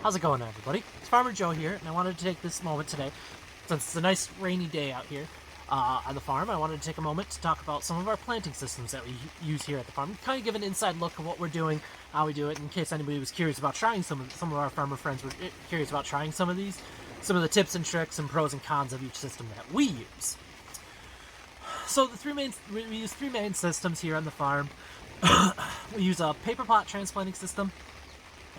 How's it going, everybody? It's Farmer Joe here, and I wanted to take this moment today, since it's a nice rainy day out here on the farm. I wanted to take a moment to talk about some of our planting systems that we use here at the farm, kind of give an inside look at what we're doing, how we do it, in case anybody was curious about trying some of our farmer friends were curious about trying some of these, some of the tips and tricks and pros and cons of each system that we use. So we use three main systems here on the farm. We use a paper pot transplanting system.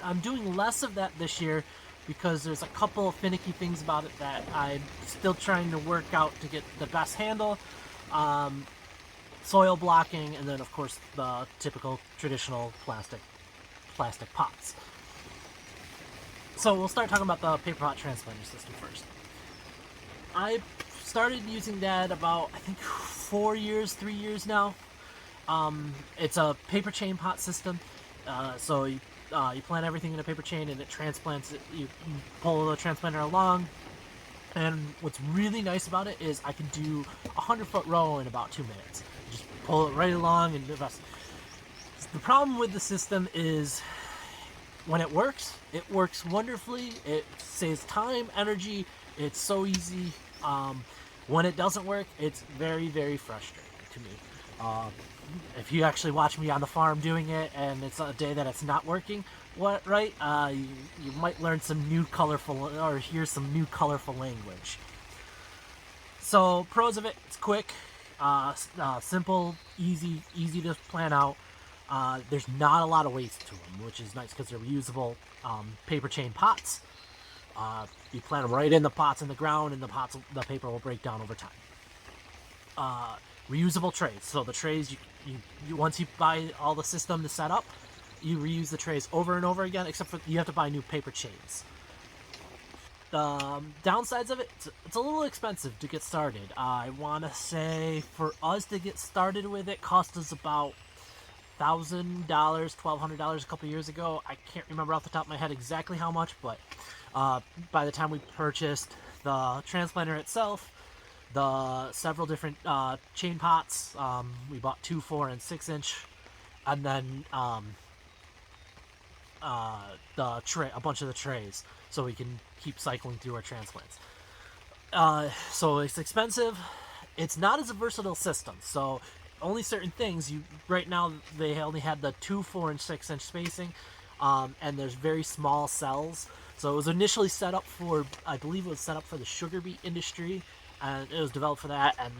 I'm doing less of that this year because there's a couple of finicky things about it that I'm still trying to work out to get the best handle. Soil blocking, and then of course the typical traditional plastic pots. So we'll start talking about the paper pot transplanting system first. I started using that about, I think, 3 years now. It's a paper chain pot system. So you plant everything in a paper chain and it transplants it. You pull the transplanter along, and what's really nice about it is I can do a 100-foot row in about 2 minutes. Just pull it right along and invest. The problem with the system is when it works wonderfully. It saves time, energy. It's so easy. When it doesn't work, it's very, very frustrating to me. If you actually watch me on the farm doing it and it's a day that it's not working you might learn some new colorful, or hear some new colorful language. So pros of it: it's quick, simple, easy to plan out. There's not a lot of waste to them, which is nice because they're reusable paper chain pots. You plant them right in the pots in the ground, and the paper will break down over time. Reusable trays. So the trays, you once you buy all the system to set up, you reuse the trays over and over again, except for you have to buy new paper chains. The downsides of it, it's a little expensive to get started. I want to say for us to get started with it, cost us about $1,000, $1,200 a couple years ago. I can't remember off the top of my head exactly how much, but by the time we purchased the transplanter itself, the several different chain pots, we bought 2, 4, and 6-inch, and then a bunch of the trays, so we can keep cycling through our transplants. So it's expensive. It's not as a versatile system, so only certain things. Right now they only had the 2, 4, and 6-inch spacing, and there's very small cells. So it was initially set up for, I believe it was set up for the sugar beet industry, and it was developed for that, and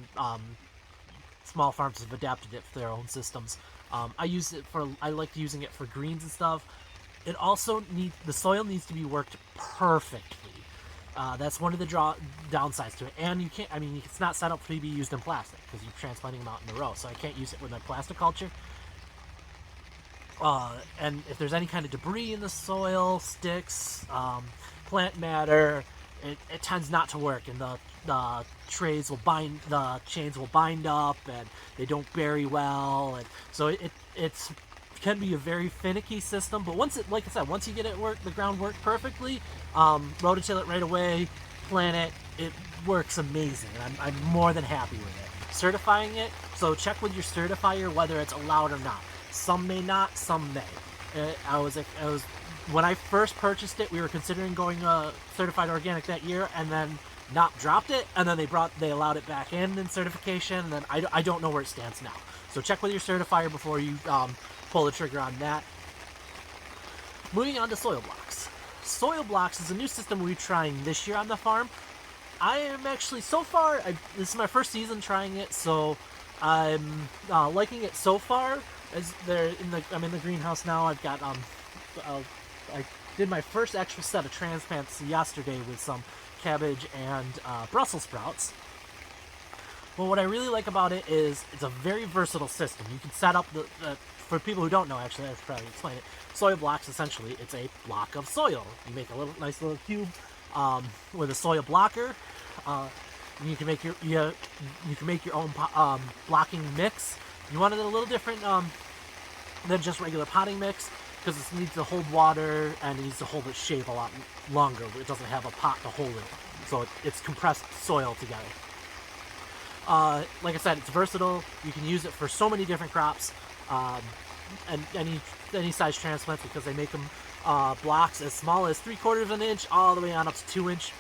small farms have adapted it for their own systems. I like using it for greens and stuff. It also the soil needs to be worked perfectly. That's one of the downsides to it. And it's not set up to be used in plastic because you're transplanting them out in a row. So I can't use it with my plastic culture. And if there's any kind of debris in the soil, sticks, plant matter, it tends not to work, and the chains will bind up, and they don't bury well, and so it can be a very finicky system. But once you get the ground work perfectly, rototill it right away, plant it works amazing. I'm more than happy with it. Certifying it, so check with your certifier whether it's allowed or not. Some may not, some may. When I first purchased it, we were considering going certified organic that year, and then not dropped it, and then they allowed it back in certification, and then I don't know where it stands now. So check with your certifier before you pull the trigger on that. Moving on to soil blocks. Soil blocks is a new system we're trying this year on the farm. I am actually, so far, this is my first season trying it, so I'm liking it so far. I'm in the greenhouse now. I've got I did my first actual set of transplants yesterday with some cabbage and Brussels sprouts. Well, what I really like about it is it's a very versatile system. You can set up for people who don't know, actually, I should probably explain it. Soil blocks, essentially, it's a block of soil. You make a nice little cube with a soil blocker. You can make your own blocking mix. You want it a little different than just regular potting mix, because it needs to hold water and it needs to hold its shape a lot longer. It doesn't have a pot to hold it, so it's compressed soil together. Like I said, it's versatile. You can use it for so many different crops, and any size transplants, because they make them blocks as small as 3/4 of an inch all the way on up to 2 inch.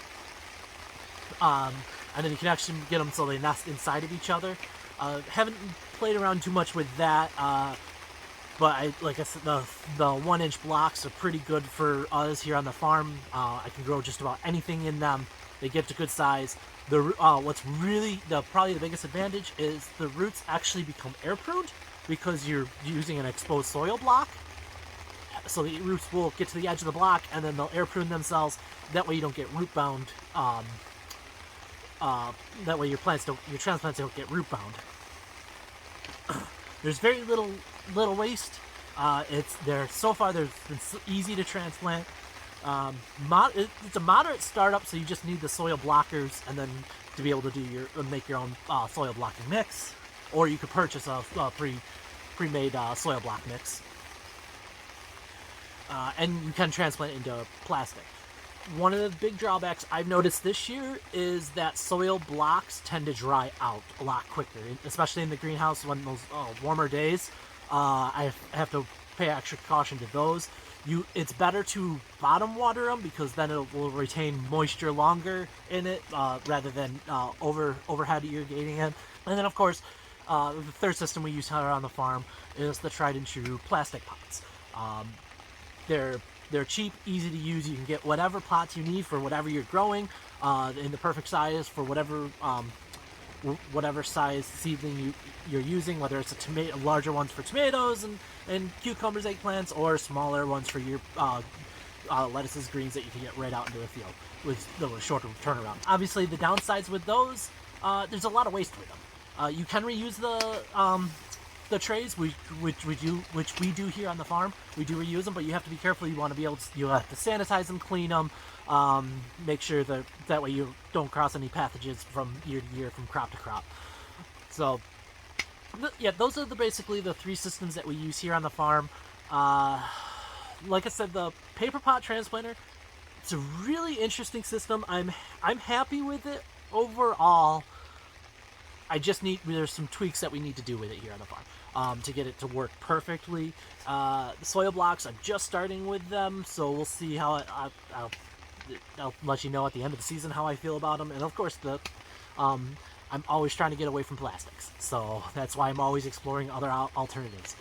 Um, and then you can actually get them so they nest inside of each other. Haven't played around too much with that, but like I said, the 1 inch blocks are pretty good for us here on the farm. I can grow just about anything in them. They get to good size. What's really probably the biggest advantage is the roots actually become air pruned because you're using an exposed soil block. So the roots will get to the edge of the block and then they'll air prune themselves. That way you don't get root bound. That way your transplants don't get root bound. There's very little waste. So far they've been easy to transplant. It's a moderate startup, so you just need the soil blockers and then to be able to make your own soil blocking mix, or you could purchase a pre-made soil block mix, and you can transplant into plastic. One of the big drawbacks I've noticed this year is that soil blocks tend to dry out a lot quicker, especially in the greenhouse when those warmer days. I have to pay extra caution to those. It's better to bottom water them because then it will retain moisture longer in it rather than overhead irrigating it. And then of course, the third system we use here on the farm is the tried and true plastic pots. They're cheap, easy to use. You can get whatever pots you need for whatever you're growing, in the perfect size for whatever size seedling you're using, whether it's larger ones for tomatoes and cucumbers, eggplants, or smaller ones for your lettuces, greens that you can get right out into the field with a shorter turnaround. Obviously, the downsides with those, there's a lot of waste with them. You can reuse the trays, which we do here on the farm. We do reuse them, but you have to be careful. You have to sanitize them, clean them, make sure that way you don't cross any pathogens from year to year, from crop to crop. So yeah, those are basically the three systems that we use here on the farm. Like I said, the paper pot transplanter, it's a really interesting system. I'm happy with it overall. There's some tweaks that we need to do with it here on the farm to get it to work perfectly. The soil blocks, I'm just starting with them, so we'll see how I'll let you know at the end of the season how I feel about them. And of course, I'm always trying to get away from plastics, so that's why I'm always exploring other alternatives.